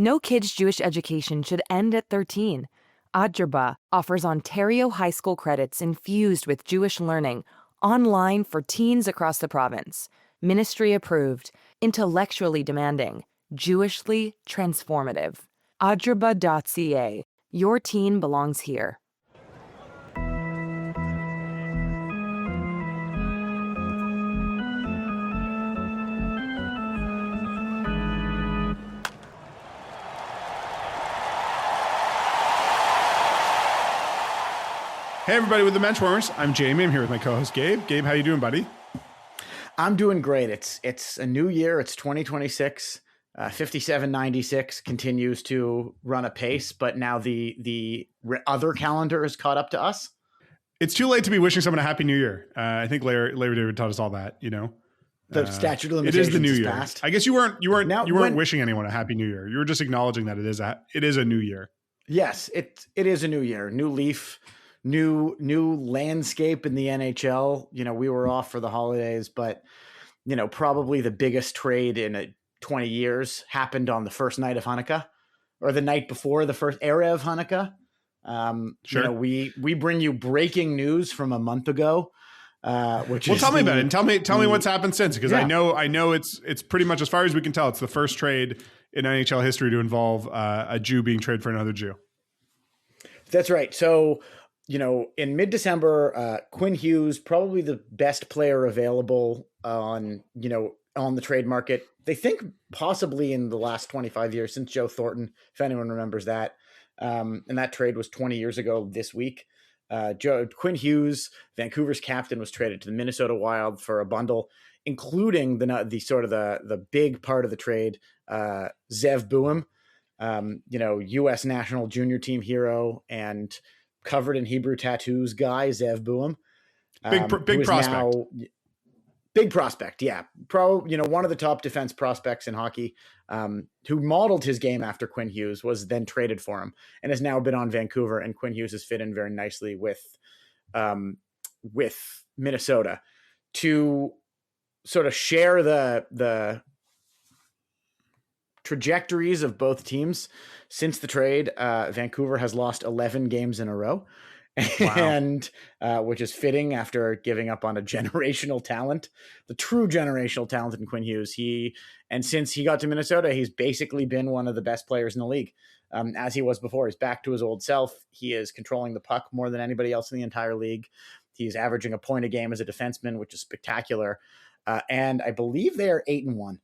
No kid's Jewish education should end at 13. Adjurba offers Ontario high school credits infused with Jewish learning online for teens across the province. Ministry approved, intellectually demanding, Jewishly transformative. Adjurba.ca. Your teen belongs here. Hey, everybody, with the Menschwarmers. I'm Jamie. I'm here with my co-host, Gabe. Gabe, how you doing, buddy? I'm doing great. It's a new year. It's 2026. 5796 continues to run a pace, but now the other calendar has caught up to us. It's too late to be wishing someone a happy new year. I think Larry David taught us all that, you know. The statute of limitations it is the new year. Passed. I guess you weren't wishing anyone a happy new year. You were just acknowledging that it is a new year. Yes, it is a new year, new leaf, new landscape in the NHL. You know, we were off for the holidays, but you know, probably the biggest trade in 20 years happened on the first night of Hanukkah, or the night before the first era of Hanukkah. Sure. You know, we bring you breaking news from a month ago. Tell me about it, and tell me what's happened since, because I know it's pretty much, as far as we can tell, it's the first trade in NHL history to involve a Jew being traded for another Jew. That's right. So, you know, in mid-December, Quinn Hughes, probably the best player available on the trade market. They think possibly in the last 25 years since Joe Thornton, if anyone remembers that. And that trade was 20 years ago this week. Quinn Hughes, Vancouver's captain, was traded to the Minnesota Wild for a bundle, including the big part of the trade, Zeev Buium, U.S. national junior team hero and covered in Hebrew tattoos guy, Zeev Buium. Big prospect. Big prospect, yeah. One of the top defense prospects in hockey, who modeled his game after Quinn Hughes, was then traded for him and has now been on Vancouver. And Quinn Hughes has fit in very nicely with Minnesota to sort of share the trajectories of both teams. Since the trade, Vancouver has lost 11 games in a row. Wow. And which is fitting after giving up on a generational talent, the true generational talent in Quinn Hughes. Since he got to Minnesota, he's basically been one of the best players in the league, as he was before. He's back to his old self. He is controlling the puck more than anybody else in the entire league. He's averaging a point a game as a defenseman, which is spectacular. And I believe they are 8-1.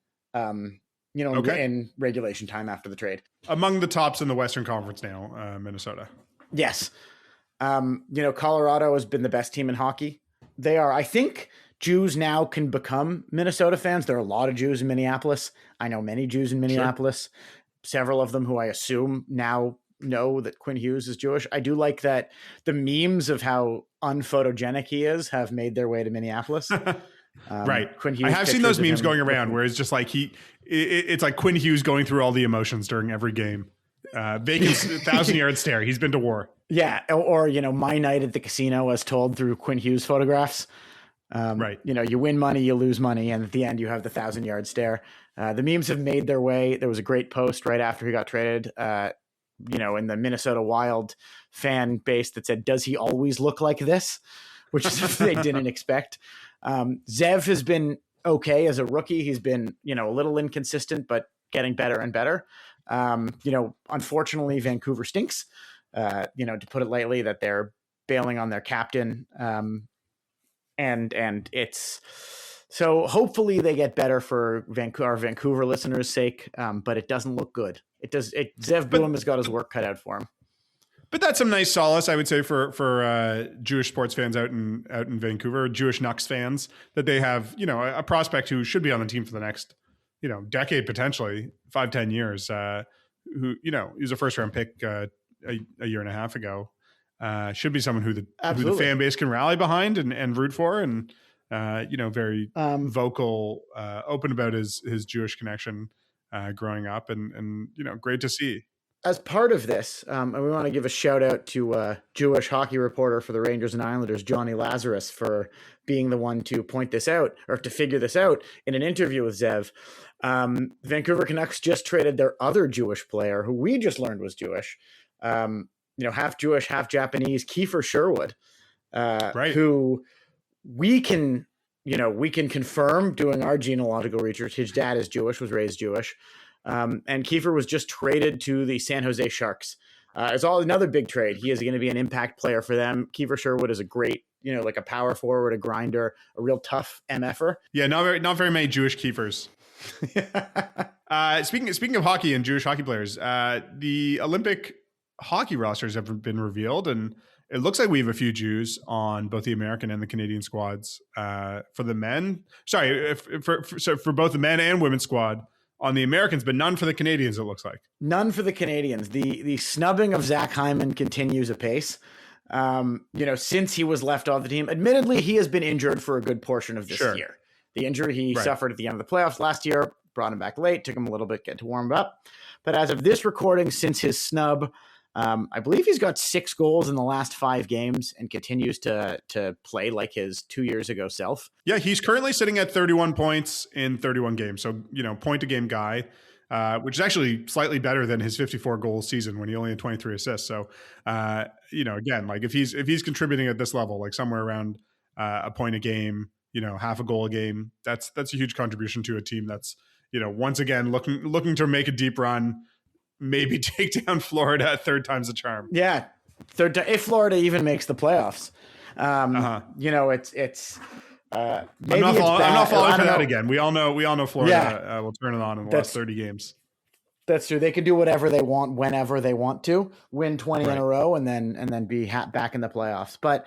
In regulation time after the trade. Among the tops in the Western Conference now, Minnesota. Yes. Colorado has been the best team in hockey. They are, I think Jews now can become Minnesota fans. There are a lot of Jews in Minneapolis. I know many Jews in Minneapolis, several of them who I assume now know that Quinn Hughes is Jewish. I do like that the memes of how unphotogenic he is have made their way to Minneapolis. Right. Quinn Hughes, I have seen those memes going around where it's just like it's like Quinn Hughes going through all the emotions during every game. Vegas 1,000-yard stare. He's been to war. Yeah. Or, my night at the casino as told through Quinn Hughes photographs. Right. You win money, you lose money. And at the end, you have the 1,000-yard stare. The memes have made their way. There was a great post right after he got traded, in the Minnesota Wild fan base that said, "Does he always look like this?" Which they didn't expect. Zeev has been okay as a rookie. He's been, a little inconsistent, but getting better and better. Unfortunately, Vancouver stinks, to put it lightly, that they're bailing on their captain. And it's so hopefully they get better for our Vancouver listeners' sake. But it doesn't look good. Zeev Buium has got his work cut out for him. But that's some nice solace, I would say, for Jewish sports fans out in Vancouver, Jewish Nucks fans, that they have, a prospect who should be on the team for the next, decade, potentially 5-10 years, who, he's a first round pick a year and a half ago, should be someone who the fan base can rally behind and root for. And, very vocal, open about his Jewish connection growing up and, great to see. as part of this, and we want to give a shout out to Jewish hockey reporter for the Rangers and Islanders, Johnny Lazarus, for being the one to point this out or to figure this out in an interview with Zeev. Vancouver Canucks just traded their other Jewish player, who we just learned was Jewish, half Jewish, half Japanese, Kiefer Sherwood, who we can confirm doing our genealogical research. His dad is Jewish, was raised Jewish. And Kiefer was just traded to the San Jose Sharks. It's all another big trade. He is going to be an impact player for them. Kiefer Sherwood is a great, like a power forward, a grinder, a real tough MFer. Yeah, not very many Jewish Kiefers. Speaking of hockey and Jewish hockey players, the Olympic hockey rosters have been revealed, and it looks like we have a few Jews on both the American and the Canadian squads. For the men, for both the men and women's squad on the Americans, but none for the Canadians, it looks like. None for the Canadians. The snubbing of Zach Hyman continues apace. Since he was left off the team, admittedly, he has been injured for a good portion of this year. The injury he suffered at the end of the playoffs last year brought him back late, took him a little bit to warm up. But as of this recording, since his snub, I believe he's got 6 goals in the last 5 games and continues to play like his 2 years ago self. Yeah, he's currently sitting at 31 points in 31 games. So, point a game guy, which is actually slightly better than his 54 goal season when he only had 23 assists. So, again, like if he's contributing at this level, like somewhere around a point a game, half a goal a game, that's a huge contribution to a team that's, once again, looking to make a deep run, maybe take down Florida at 3rd time's the charm. Yeah. If Florida even makes the playoffs, it's maybe I'm not falling for that know. again. We all know Florida will turn it on in the last 30 games. That's true. They can do whatever they want, whenever they want to, win 20 in a row and then be back in the playoffs. But,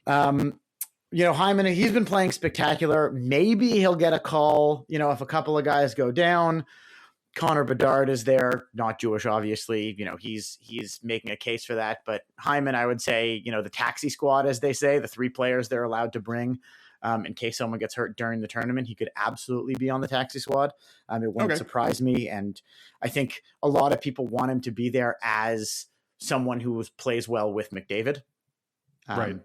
Hyman, he's been playing spectacular. Maybe he'll get a call, if a couple of guys go down. Connor Bedard is there, not Jewish, obviously. He's making a case for that. But Hyman, I would say, the taxi squad, as they say, the 3 players they're allowed to bring in case someone gets hurt during the tournament, he could absolutely be on the taxi squad. It wouldn't surprise me. And I think a lot of people want him to be there as someone who plays well with McDavid. Right.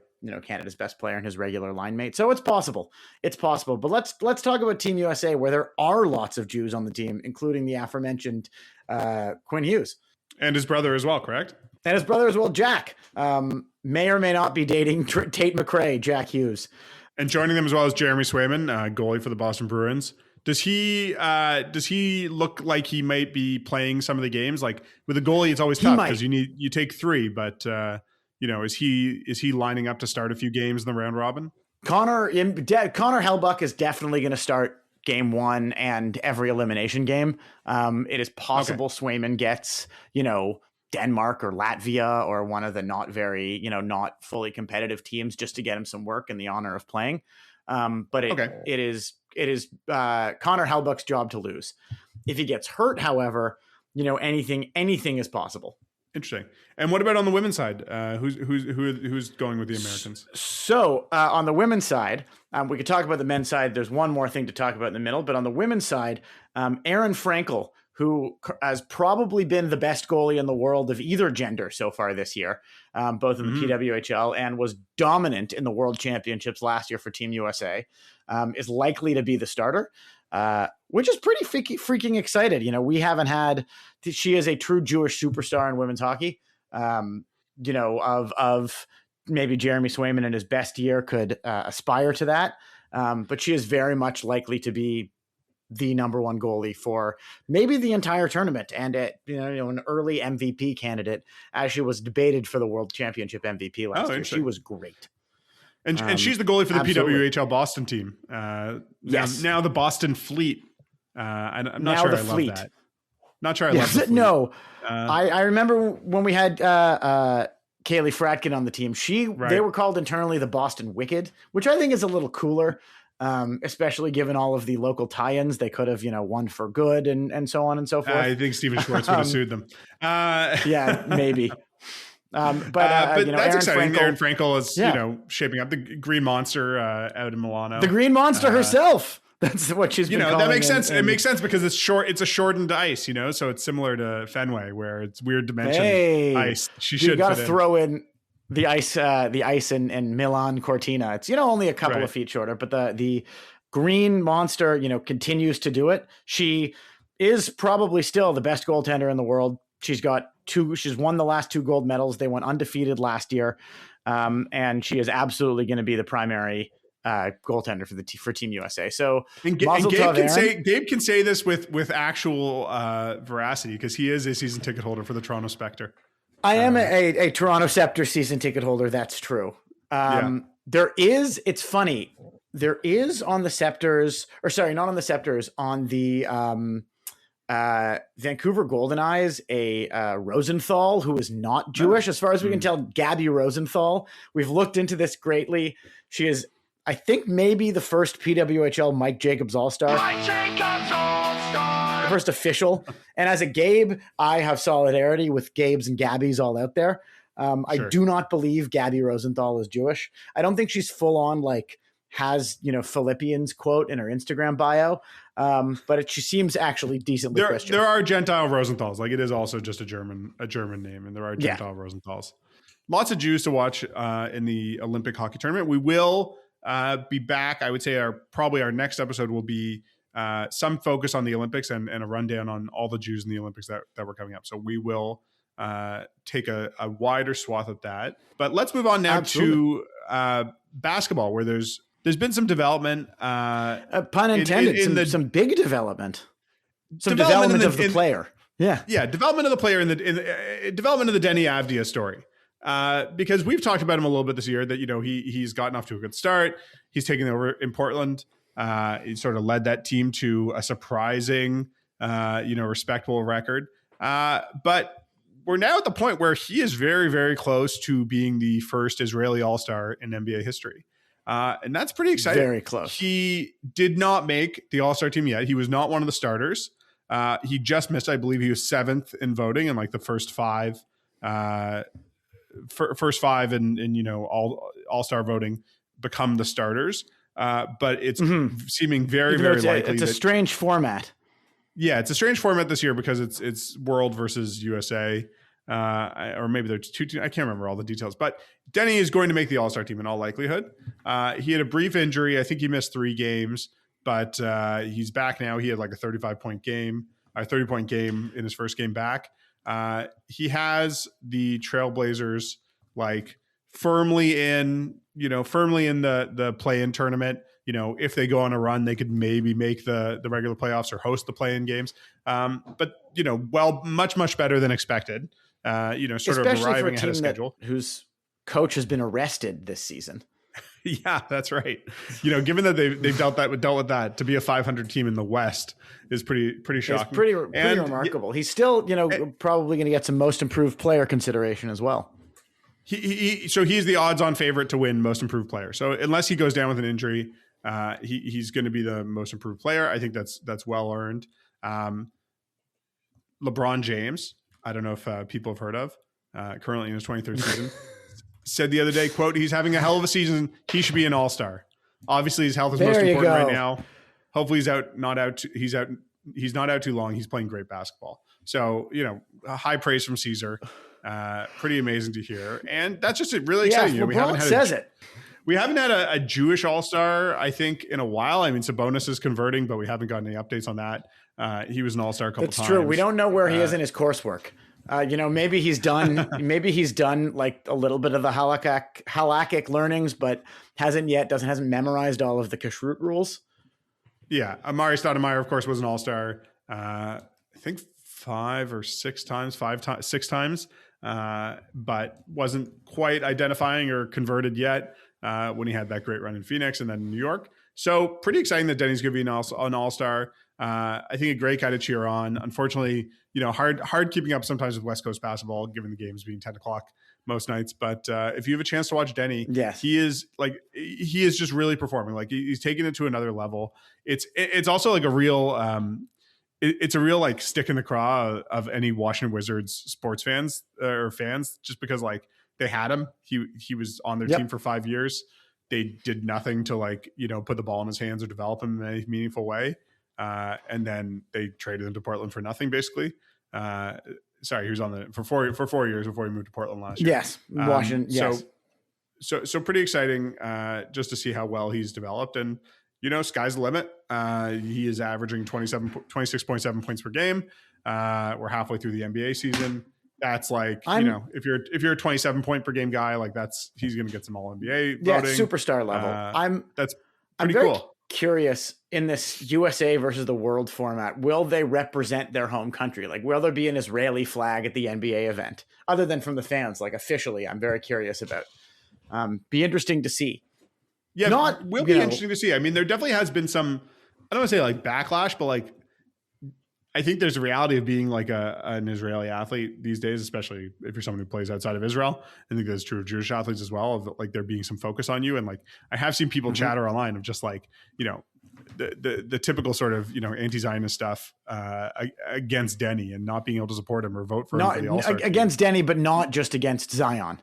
Canada's best player and his regular line mate. So it's possible. But let's talk about Team USA, where there are lots of Jews on the team, including the aforementioned Quinn Hughes. And his brother as well, correct? And his brother as well, Jack. May or may not be dating Tate McRae, Jack Hughes. And joining them as well as Jeremy Swayman, goalie for the Boston Bruins. Does he look like he might be playing some of the games? Like with a goalie, it's always tough because you take 3, but is he lining up to start a few games in the round robin? Connor Hellebuyck is definitely going to start game 1 and every elimination game. It is possible Swayman gets, Denmark or Latvia or one of the not very, not fully competitive teams just to get him some work and the honor of playing. But it is Connor Hellebuyck's job to lose. If he gets hurt, however, anything is possible. Interesting. And what about on the women's side? Who's going with the Americans? So on the women's side, we could talk about the men's side. There's one more thing to talk about in the middle, but on the women's side, Aaron Frankel, who has probably been the best goalie in the world of either gender so far this year, both in the PWHL, and was dominant in the World Championships last year for Team USA, is likely to be the starter. Which is pretty freaking excited. We haven't had, she is a true Jewish superstar in women's hockey. Of maybe Jeremy Swayman in his best year could aspire to that. But she is very much likely to be the number 1 goalie for maybe the entire tournament and an early MVP candidate, as she was debated for the World Championship MVP last year. She was great. And she's the goalie for the PWHL Boston team. Yes. Now the Boston Fleet. I'm not sure I love that. Not sure I love the Fleet. No. I remember when we had Kaylee Fratkin on the team, they were called internally the Boston Wicked, which I think is a little cooler, especially given all of the local tie-ins. They could have, won for good and so on and so forth. I think Steven Schwartz would have sued them. Yeah, maybe. But that's exciting. Frankel, Aaron Frankel is, shaping up the Green Monster out in Milano. The Green Monster herself. That's what she's been calling that makes sense. It makes sense because it's short. It's a shortened ice, so it's similar to Fenway where it's weird dimension ice. She should. You got to throw in the ice in Milan Cortina. It's only a couple of feet shorter, but the green monster continues to do it. She is probably still the best goaltender in the world. She's won the last 2 gold medals. They went undefeated last year, and she is absolutely going to be the primary goaltender for Team USA. So and Gabe can say this with actual veracity because he is a season ticket holder for the Toronto Spectre. I am a Toronto Scepter season ticket holder. That's true. It's funny. There is on the Scepters, or sorry, not on the Scepters, on the Vancouver Golden Eyes, a Rosenthal who is not Jewish. As far as we can tell, Gabby Rosenthal. We've looked into this greatly. She is, I think, maybe the first PWHL Mike Jacobs All-Star. Mike Jacobs All-Star! First official. And as a Gabe, I have solidarity with Gabe's and Gabby's all out there. I do not believe Gabby Rosenthal is Jewish. I don't think she's full on has Philippians quote in her Instagram bio, but she seems actually decently Christian. There are Gentile Rosenthals. It is also just a German name, and there are Gentile Rosenthals. Lots of Jews to watch in the Olympic hockey tournament. We will be back. I would say probably our next episode will be some focus on the Olympics and a rundown on all the Jews in the Olympics that were coming up. So we will take a wider swath of that. But let's move on now to basketball, where there's been some development. Pun intended. Some big development. Some development of the player. Yeah. Yeah. Development of the player in the development of the Deni Avdija story. Because we've talked about him a little bit this year that, he's gotten off to a good start. He's taken over in Portland. He sort of led that team to a surprising, respectable record. But we're now at the point where he is very, very close to being the first Israeli All-Star in NBA history. And that's pretty exciting. Very close. He did not make the All-Star team yet. He was not one of the starters. He just missed, I believe he was 7th in voting in the first 5, and all-star voting become the starters. But it's seeming very, very likely. It's a strange format. Yeah, it's a strange format this year because it's World versus USA. Or maybe there's 2 teams. I can't remember all the details, but Deni is going to make the All-Star team in all likelihood. He had a brief injury. I think he missed 3 games, but he's back now. He had a 30-point game in his first game back. He has the Trailblazers firmly in the play-in tournament. If they go on a run, they could maybe make the regular playoffs or host the play-in games. But much, much better than expected. Sort especially of arriving ahead of schedule. Whose coach has been arrested this season. Yeah, that's right. Given that they've dealt with that, to be a 500 team in the West is pretty shocking. It's pretty remarkable. He's still, probably going to get some most improved player consideration as well. So he's the odds-on favorite to win most improved player. So unless he goes down with an injury, he's going to be the most improved player. I think that's well earned. LeBron James, I don't know if people have heard of, currently in his 23rd season, said the other day, quote, he's having a hell of a season. He should be an all-star. Obviously his health is most important right now. Hopefully he's not out too long. He's playing great basketball. So, high praise from Caesar. Pretty amazing to hear. And that's just really exciting. We haven't had a Jewish all-star, I think, in a while. I mean, Sabonis is converting, but we haven't gotten any updates on that. He was an all-star a couple times. That's true. We don't know where he is in his coursework. Maybe he's done. Maybe he's done a little bit of the halakhic learnings, but hasn't memorized all of the kashrut rules. Yeah, Amari Stoudemire, of course, was an all-star. I think 5 or 6 times, 6 times, but wasn't quite identifying or converted yet when he had that great run in Phoenix and then in New York. So pretty exciting that Denny's going to be an all-star. I think a great guy to cheer on. Unfortunately, hard keeping up sometimes with West Coast basketball, given the games being 10 o'clock most nights. But if you have a chance to watch Deni, yes, he is just really performing. He's taking it to another level. It's also a real it's a real stick in the craw of any Washington Wizards sports fans, just because they had him. He was on their team for 5 years. they did nothing to like, put the ball in his hands or develop him in any meaningful way. And then they traded him to Portland for nothing, basically. Sorry, he was on for 4 years before he moved to Portland last year. Yes, Washington. Yes. So pretty exciting just to see how well he's developed. And, sky's the limit. He is averaging 26.7 points per game. We're halfway through the NBA season. That's like, if you're a 27 point per game guy, like he's going to get some all NBA voting. Superstar level. That's I'm pretty very cool. Curious in this USA versus the world format, will they represent their home country? Like, will there be an Israeli flag at the NBA event other than from the fans? Like officially, I'm very curious about. Be interesting to see. Yeah, will be interesting to see. I mean, there definitely has been some, I don't want to say like backlash, but like, I think there's a reality of being like an Israeli athlete these days, especially if you're someone who plays outside of Israel. I think that's true of Jewish athletes as well, of like there being some focus on you. And like, I have seen people chatter online of just like, the typical sort of, anti-Zionist stuff against Deni and not being able to support him or vote for him for the All-Star against team. Deni, but not just against Zion.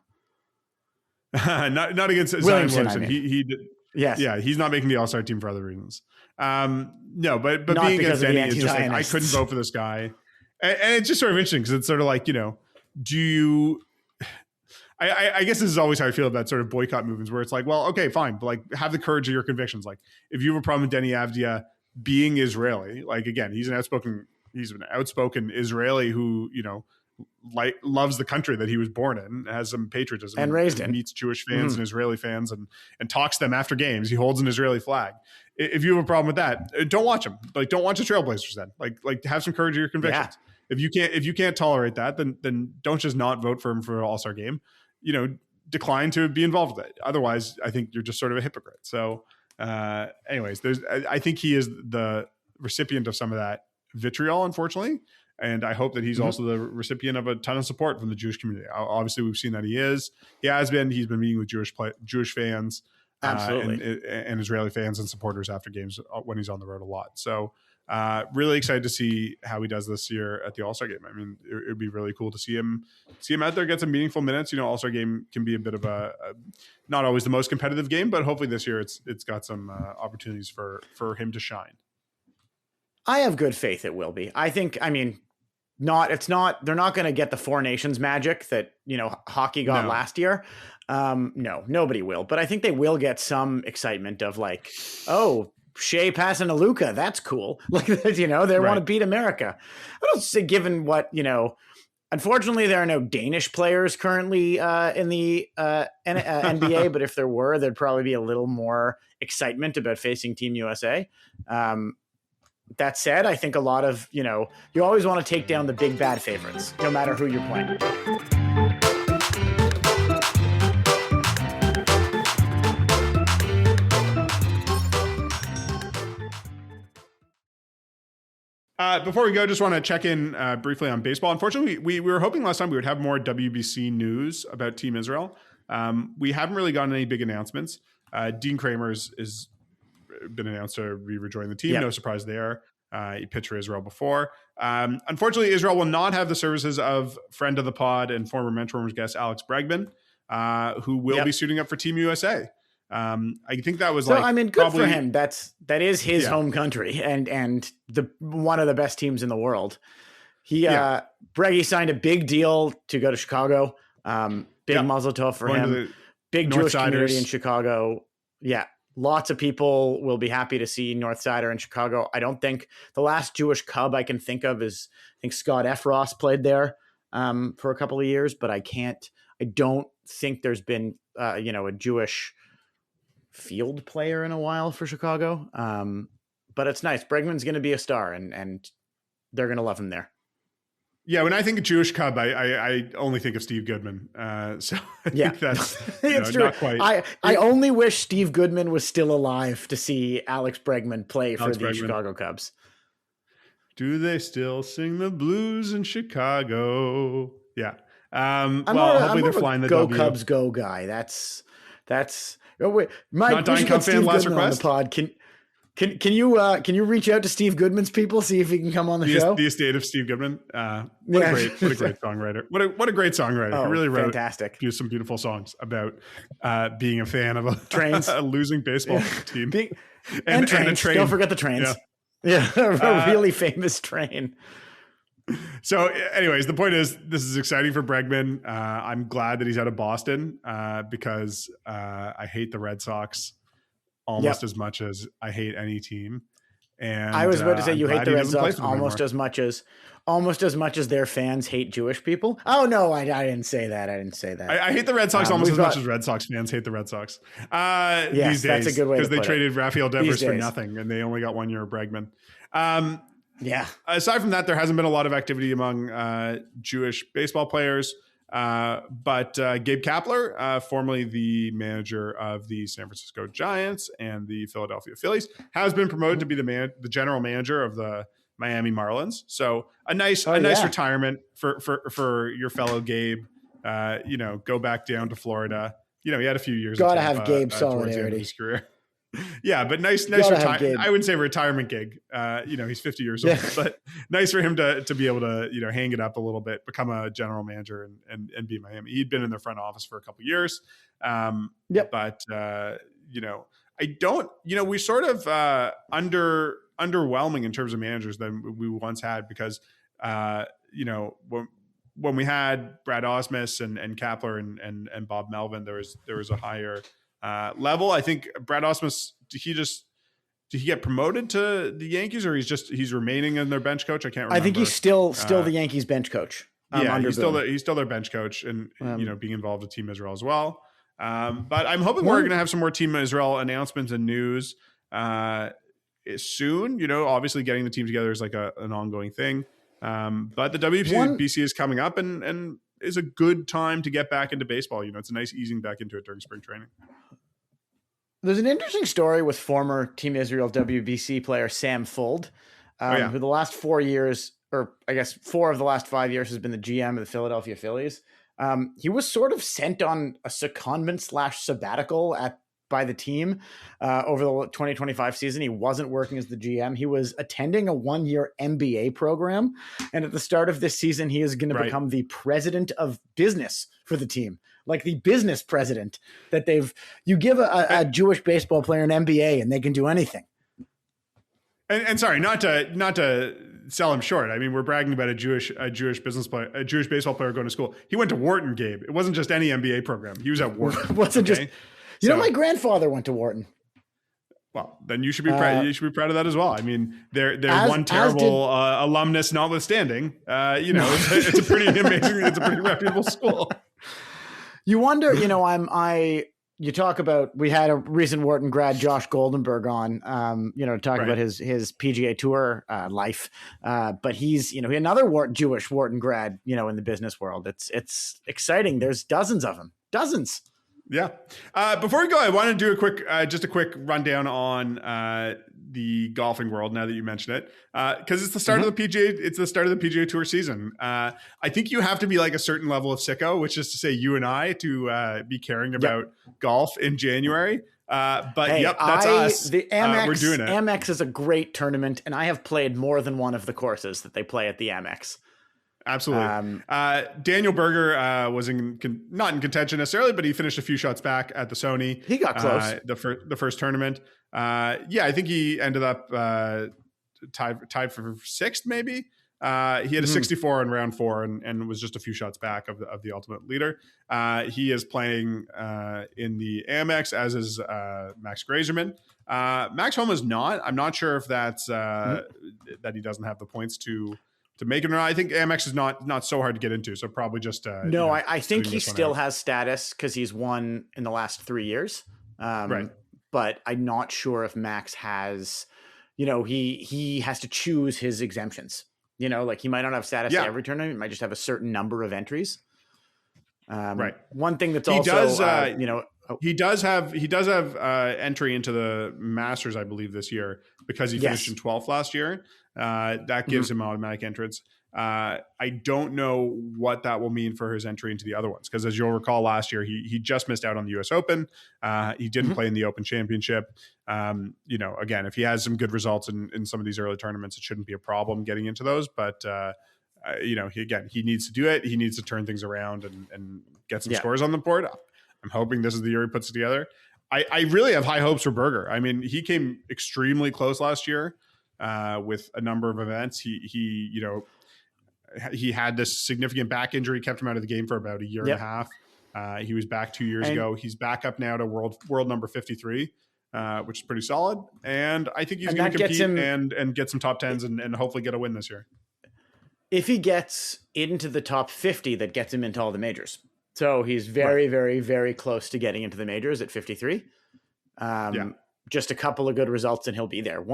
not against Williamson. He did. Yes. Yeah. He's not making the All-Star team for other reasons. No, but being against Deni is just like, I couldn't vote for this guy. And it's just sort of interesting because it's sort of like, do you, I guess this is always how I feel about sort of boycott movements where it's like, well, okay, fine. But like have the courage of your convictions. Like if you have a problem with Deni Avdija being Israeli, like again, he's an outspoken Israeli who, like loves the country that he was born in, has some patriotism and raised in, meets Jewish fans and Israeli fans and talks to them after games. He holds an Israeli flag. If you have a problem with that, don't watch him. Like, don't watch the Trailblazers then. Like have some courage of your convictions. Yeah. If you can't tolerate that, then don't just not vote for him for an All-Star game. Decline to be involved with it. Otherwise, I think you're just sort of a hypocrite. So, anyways, I think he is the recipient of some of that vitriol, unfortunately. And I hope that he's also the recipient of a ton of support from the Jewish community. Obviously, we've seen that he's been meeting with Jewish fans, absolutely, and Israeli fans and supporters after games when he's on the road a lot. So really excited to see how he does this year at the All-Star game. I mean, it would be really cool to see him out there, get some meaningful minutes. All-Star game can be a bit of a not always the most competitive game, but hopefully this year it's got some opportunities for him to shine. I have good faith it will be. They're not going to get the Four Nations magic that, hockey got last year. No, nobody will, but I think they will get some excitement of like, oh, Shea passing to Luka. That's cool. Like, they want to beat America. I don't say given what, unfortunately there are no Danish players currently in the NBA, but if there were, there'd probably be a little more excitement about facing Team USA. That said, I think a lot of, you always want to take down the big bad favorites, no matter who you're playing. Before we go, just want to check in briefly on baseball. Unfortunately, we were hoping last time we would have more WBC news about Team Israel. We haven't really gotten any big announcements. Dean Kramer is been announced to rejoin the team. Yep. No surprise there. He pitched for Israel before. Unfortunately, Israel will not have the services of friend of the pod and former Menschwarmers guest Alex Bregman, who will be suiting up for Team USA. I think that was good for him. That is his home country and the one of the best teams in the world. Breggy signed a big deal to go to Chicago. Big mazel tov for him. Big Jewish community in Chicago. Yeah. Lots of people will be happy to see Northsider in Chicago. I don't think the last Jewish Cub I can think of is, I think Scott Efros played there for a couple of years, but I don't think there's been, a Jewish field player in a while for Chicago. But it's nice. Bregman's going to be a star and they're going to love him there. Yeah, when I think of Jewish Cub, I only think of Steve Goodman. So I think that's it's true. Not quite. I only wish Steve Goodman was still alive to see Alex Bregman play for the Chicago Cubs. Do they still sing the blues in Chicago? Yeah. Hopefully they're flying the Go Cubs Go guy. That's. Oh wait, Mike. Not Dying Cub fan, lesser quest. On the pod. Can you reach out to Steve Goodman's people, see if he can come on the show? The estate of Steve Goodman. What a great songwriter. What a great songwriter. Oh, he really wrote fantastic. Some beautiful songs about being a fan of trains, a losing baseball team, and trains. A train. Don't forget the trains. Yeah, a really famous train. So, anyways, the point is, this is exciting for Bregman. I'm glad that he's out of Boston because I hate the Red Sox almost as much as I hate any team. And I was about to say you hate the Red Sox almost as much as their fans hate Jewish people. Oh no, I didn't say that. I hate the Red Sox almost as much as Red Sox fans hate the Red Sox. Yes, these days, that's a good way because they traded Rafael Devers for nothing, and they only got 1 year of Bregman. Aside from that, there hasn't been a lot of activity among Jewish baseball players. But Gabe Kapler, formerly the manager of the San Francisco Giants and the Philadelphia Phillies, has been promoted to be the general manager of the Miami Marlins. So a nice retirement for your fellow Gabe. Go back down to Florida. He had a few years. Gotta have Gabe solidarity. His career. Yeah, but nice retirement. I wouldn't say retirement gig. He's 50 years old, but nice for him to be able to, hang it up a little bit, become a general manager and be in Miami. He'd been in the front office for a couple of years. But I don't, we sort of underwhelming in terms of managers than we once had because, when we had Brad Osmus and Kapler and Bob Melvin, there was a higher level. I think Brad Osmus, did he get promoted to the Yankees, or he's remaining in their bench coach? I can't remember. I think he's still the Yankees bench coach. He's still their bench coach, and being involved with Team Israel as well. But I'm hoping we're going to have some more Team Israel announcements and news soon. Obviously getting the team together is like an ongoing thing. But the WBC is coming up, and is a good time to get back into baseball. It's a nice easing back into it during spring training. There's an interesting story with former Team Israel WBC player Sam Fuld, who the last 4 years, or I guess 4 of the last 5 years, has been the GM of the Philadelphia Phillies. He was sort of sent on a secondment/sabbatical by the team over the 2025 season. He wasn't working as the GM. He was attending a 1-year MBA program. And at the start of this season, he is going to become the president of business for the team, like the business president that you give a Jewish baseball player an MBA and they can do anything. And sorry, not to sell him short. I mean, we're bragging about a Jewish business player, a Jewish baseball player going to school. He went to Wharton, Gabe. It wasn't just any MBA program. He was at Wharton. My grandfather went to Wharton. Well, then you should be proud. You should be proud of that as well. I mean, they're one terrible alumnus notwithstanding. It's a pretty amazing. It's a pretty reputable school. You wonder. You talk about. We had a recent Wharton grad, Josh Goldenberg, on. Talk about his PGA Tour life. But he's another Jewish Wharton grad. In the business world, it's exciting. There's dozens of them. Dozens. Yeah. Before we go, I want to do a quick rundown on the golfing world. Now that you mention it, because it's the start of the PGA. It's the start of the PGA Tour season. I think you have to be like a certain level of sicko, which is to say, you and I, to be caring about golf in January. That's us. The Amex, we're doing it. Amex is a great tournament, and I have played more than one of the courses that they play at the Amex. Absolutely. Daniel Berger was not in contention necessarily, but he finished a few shots back at the Sony. He got close. The first tournament. I think he ended up tied for 6th, maybe. He had a 64 in round 4 and was just a few shots back of the ultimate leader. He is playing in the Amex, as is Max Grazerman. Max Homa is not. I'm not sure if that's that he doesn't have the points to make it or not. I think Amex is not so hard to get into, so probably just I think he still has status because he's won in the last 3 years. But I'm not sure if Max has, he has to choose his exemptions. He might not have status at every tournament. He might just have a certain number of entries. One thing that's he does have entry into the Masters, I believe, this year because he finished in 12th last year. That gives him automatic entrance. I don't know what that will mean for his entry into the other ones, because as you'll recall, last year he just missed out on the U.S. Open. He didn't play in the Open Championship. Again, if he has some good results in some of these early tournaments, it shouldn't be a problem getting into those. But he needs to do it. He needs to turn things around and get some scores on the board. I'm hoping this is the year he puts it together. I really have high hopes for Berger. I mean, he came extremely close last year with a number of events. He had this significant back injury, kept him out of the game for about a year and a half. He was back 2 years ago. He's back up now to world number 53, which is pretty solid. And I think he's going to compete and get some top tens and hopefully get a win this year. If he gets into the top 50, that gets him into all the majors. So he's very, very, very close to getting into the majors at 53. Just a couple of good results and he'll be there.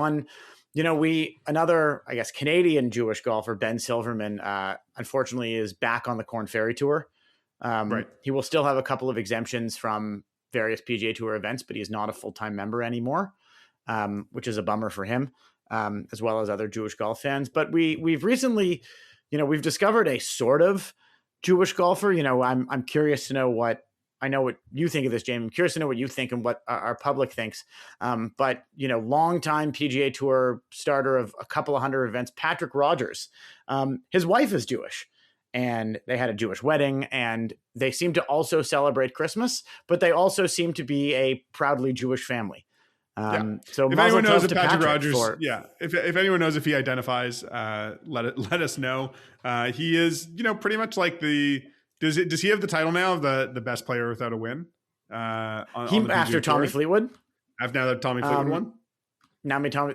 Another, I guess, Canadian Jewish golfer, Ben Silverman, unfortunately is back on the Corn Ferry Tour. He will still have a couple of exemptions from various PGA Tour events, but he's not a full-time member anymore, which is a bummer for him, as well as other Jewish golf fans. But we've recently, we've discovered a sort of Jewish golfer. I'm curious to know I know what you think of this, James. I'm curious to know what you think and what our public thinks. But longtime PGA Tour starter of a couple of hundred events, Patrick Rogers. His wife is Jewish, and they had a Jewish wedding, and they seem to also celebrate Christmas, but they also seem to be a proudly Jewish family. So if anyone knows if Patrick Rogers, if anyone knows if he identifies, let us know. He is, pretty much like does he have the title now of the best player without a win? After Tommy Fleetwood? Now that Tommy Fleetwood won?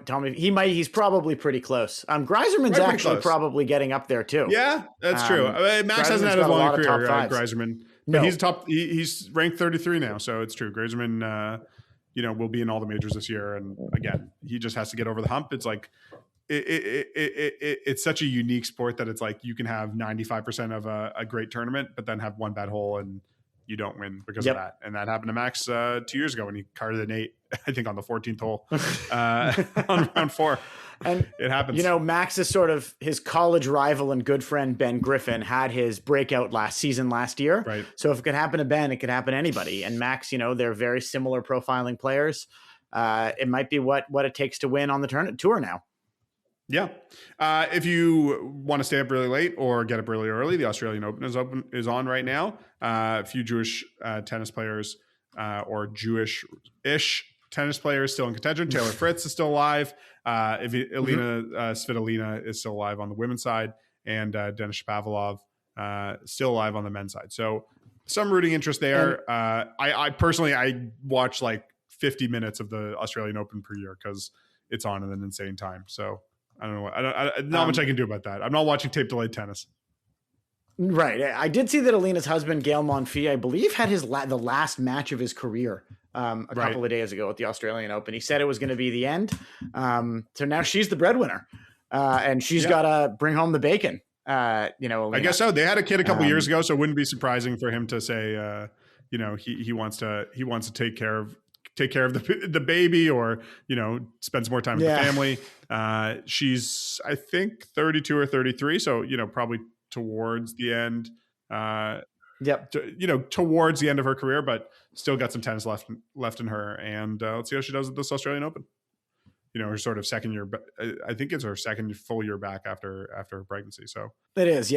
Tommy, he's probably pretty close. Greiserman's actually probably getting up there too. Yeah, that's true. Max hasn't had as long a career, Greiserman. But he's ranked 33 now, so it's true. Greiserman, will be in all the majors this year. And again, he just has to get over the hump. It's like, it's such a unique sport that it's like you can have 95% of a great tournament, but then have one bad hole and you don't win because of that. And that happened to Max 2 years ago when he carded an 8, I think on the 14th hole on round 4. And it happens. Max is sort of his college rival and good friend Ben Griffin had his breakout last year. Right. So if it could happen to Ben, it could happen to anybody. And Max, they're very similar profiling players. It might be what it takes to win on the tour now. Yeah. If you want to stay up really late or get up really early, the Australian Open is on right now. A few Jewish tennis players or Jewish-ish tennis players still in contention. Taylor Fritz is still alive. Elena Svitolina is still alive on the women's side, and Denis Shapovalov still alive on the men's side. So some rooting interest there. I personally watch like 50 minutes of the Australian Open per year because it's on at an insane time. So I don't know. Not much I can do about that. I'm not watching tape delayed tennis. Right. I did see that Alina's husband, Gael Monfils, I believe, had the last match of his career a couple of days ago at the Australian Open. He said it was going to be the end. So now she's the breadwinner, and she's got to bring home the bacon. Alina. I guess so. They had a kid a couple years ago, so it wouldn't be surprising for him to say, he wants to take care of the baby, or spend some more time with the family. She's, I think, 32 or 33, so probably towards the end. Towards the end of her career, but still got some tennis left in her. And let's see how she does at this Australian Open. Her sort of second year. I think it's her second full year back after her pregnancy. So it is,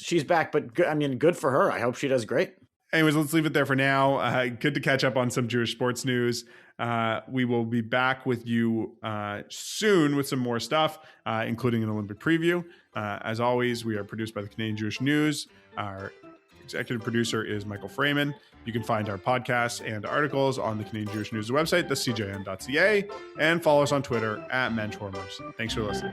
she's back, but good for her. I hope she does great. Anyways, let's leave it there for now. Good to catch up on some Jewish sports news. We will be back with you soon with some more stuff, including an Olympic preview. As always, we are produced by the Canadian Jewish News. Our executive producer is Michael Fraiman. You can find our podcasts and articles on the Canadian Jewish News website, thecjn.ca, and follow us on Twitter @Menschwarmers. Thanks for listening.